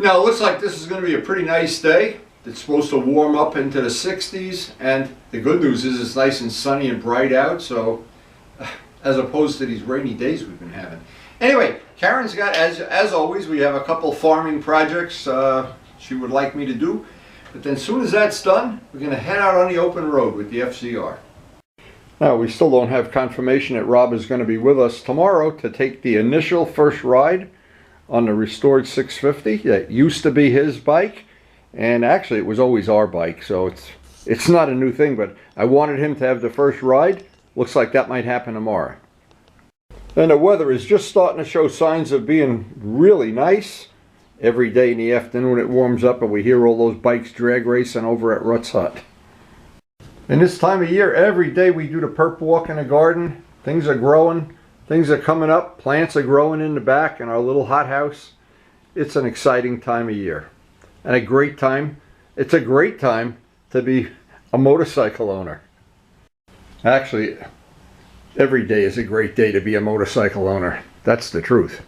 Now it looks like this is going to be a pretty nice day. It's supposed to warm up into the 60s, and the good news is it's nice and sunny and bright out, so as opposed to these rainy days we've been having. Anyway, Karen's got, as always, we have a couple farming projects she would like me to do, but then as soon as that's done, we're going to head out on the open road with the FZR. Now, we still don't have confirmation that Rob is going to be with us tomorrow to take the initial first ride on the restored 650 that used to be his bike, and actually it was always our bike, so it's not a new thing, but I wanted him to have the first ride. Looks like that might happen tomorrow. And the weather is just starting to show signs of being really nice. Every day in the afternoon it warms up and we hear all those bikes drag racing over at Rutt's Hut. And this time of year, every day we do the perp walk in the garden. Things are growing. Things are coming up, plants are growing in the back in our little hothouse. It's an exciting time of year. And a great time. It's a great time to be a motorcycle owner. Actually, every day is a great day to be a motorcycle owner. That's the truth.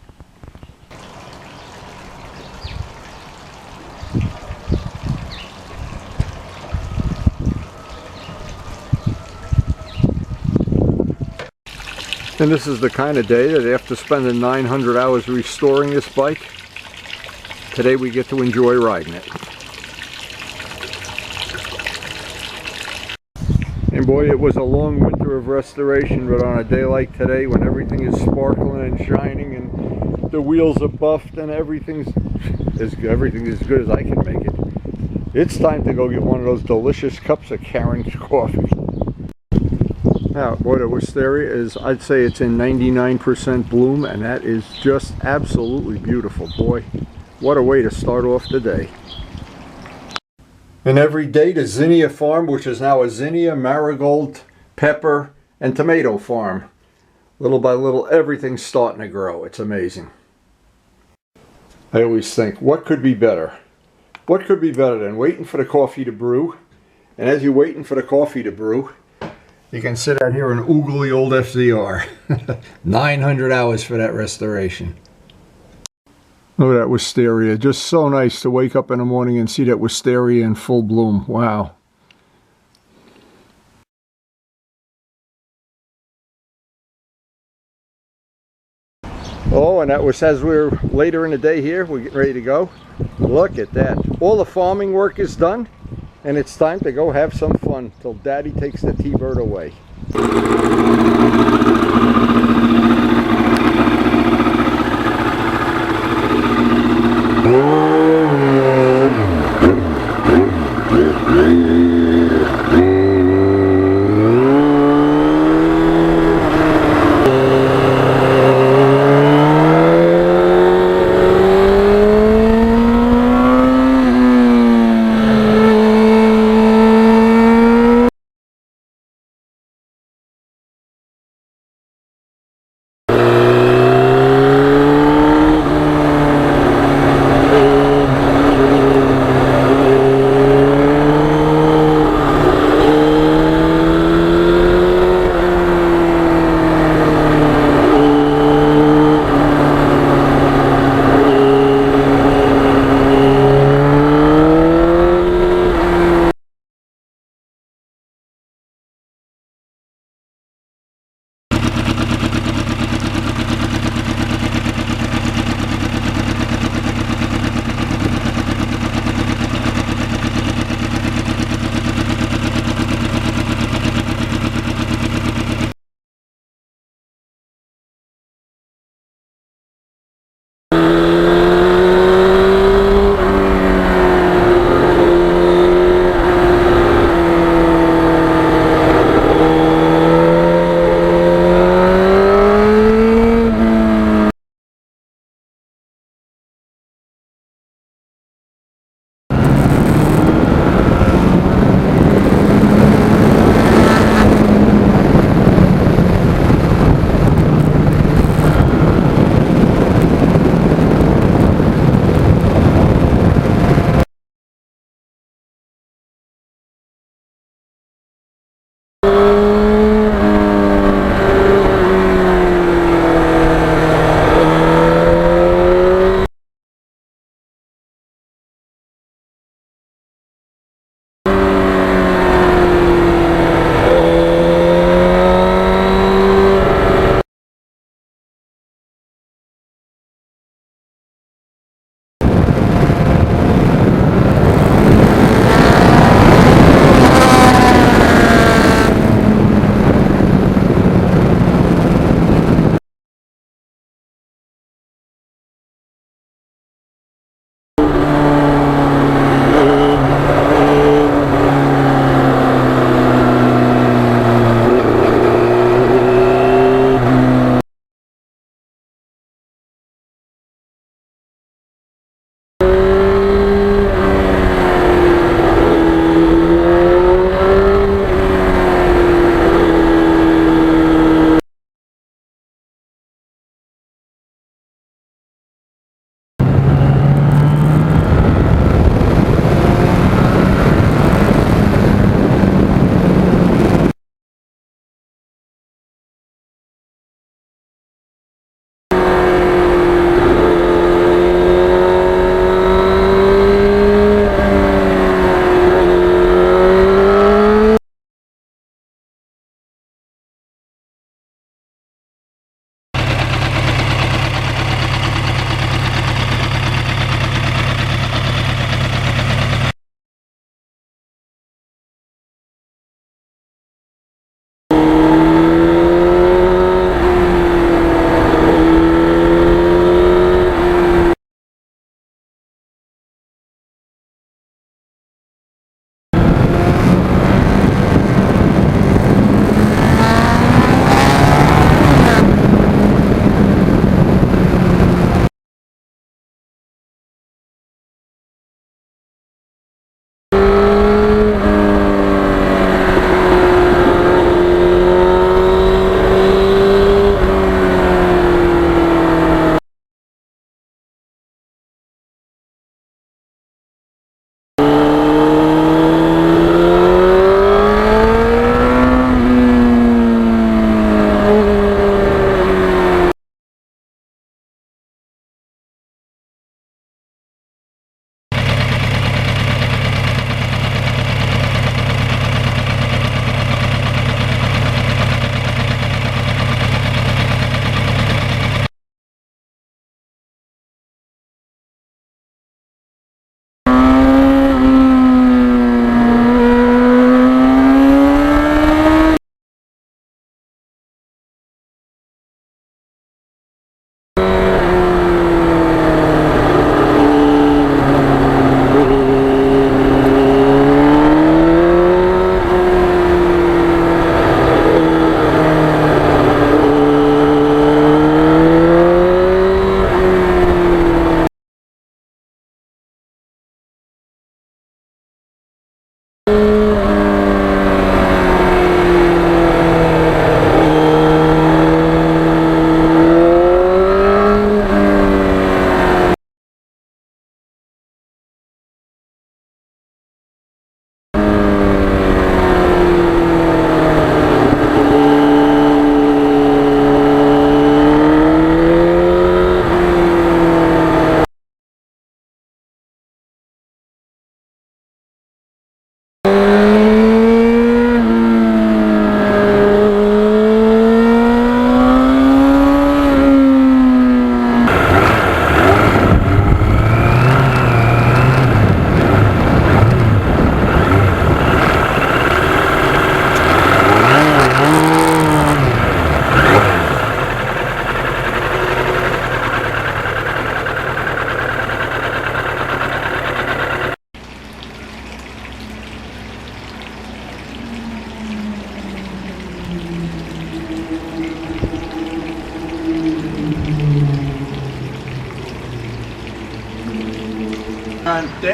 And this is the kind of day that after spending 900 hours restoring this bike, today we get to enjoy riding it. And boy, it was a long winter of restoration, but on a day like today when everything is sparkling and shining and the wheels are buffed and everything is as good as I can make it, it's time to go get one of those delicious cups of Karen's coffee. Now, boy, the wisteria is, I'd say it's in 99% bloom, and that is just absolutely beautiful. Boy, what a way to start off the day. And every day the zinnia farm, which is now a zinnia, marigold, pepper, and tomato farm. Little by little, everything's starting to grow. It's amazing. I always think, what could be better? What could be better than waiting for the coffee to brew? And as you're waiting for the coffee to brew, you can sit out here and oogle the old FZR. 900 hours for that restoration. Look at that wisteria. Just so nice to wake up in the morning and see that wisteria in full bloom. Wow. Oh, and that was as we're later in the day here. We're getting ready to go. Look at that. All the farming work is done. And it's time to go have some fun till Daddy takes the T-Bird away.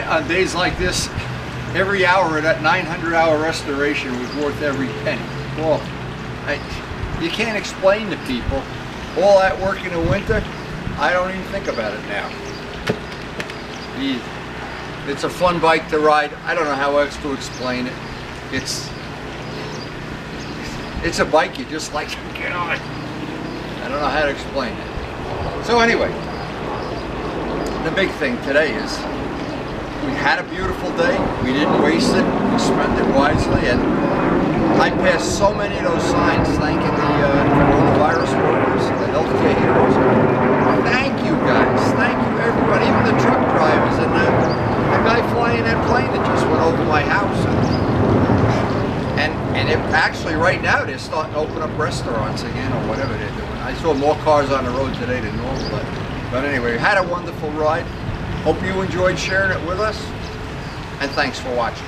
on days like this, every hour of that 900-hour restoration was worth every penny. Well, you can't explain to people all that work in the winter. I don't even think about it now. It's a fun bike to ride. I don't know how else to explain it. It's a bike you just like to get on. I don't know how to explain it. So anyway, the big thing today is we had a beautiful day. We didn't waste it. We spent it wisely, and I passed so many of those signs thanking the coronavirus workers, the healthcare heroes. Thank you guys. Thank you everybody, even the truck drivers and the guy flying that plane that just went over my house. And it actually right now they're starting to open up restaurants again or whatever they're doing. I saw more cars on the road today than normal, but anyway, we had a wonderful ride. Hope you enjoyed sharing it with us, and thanks for watching.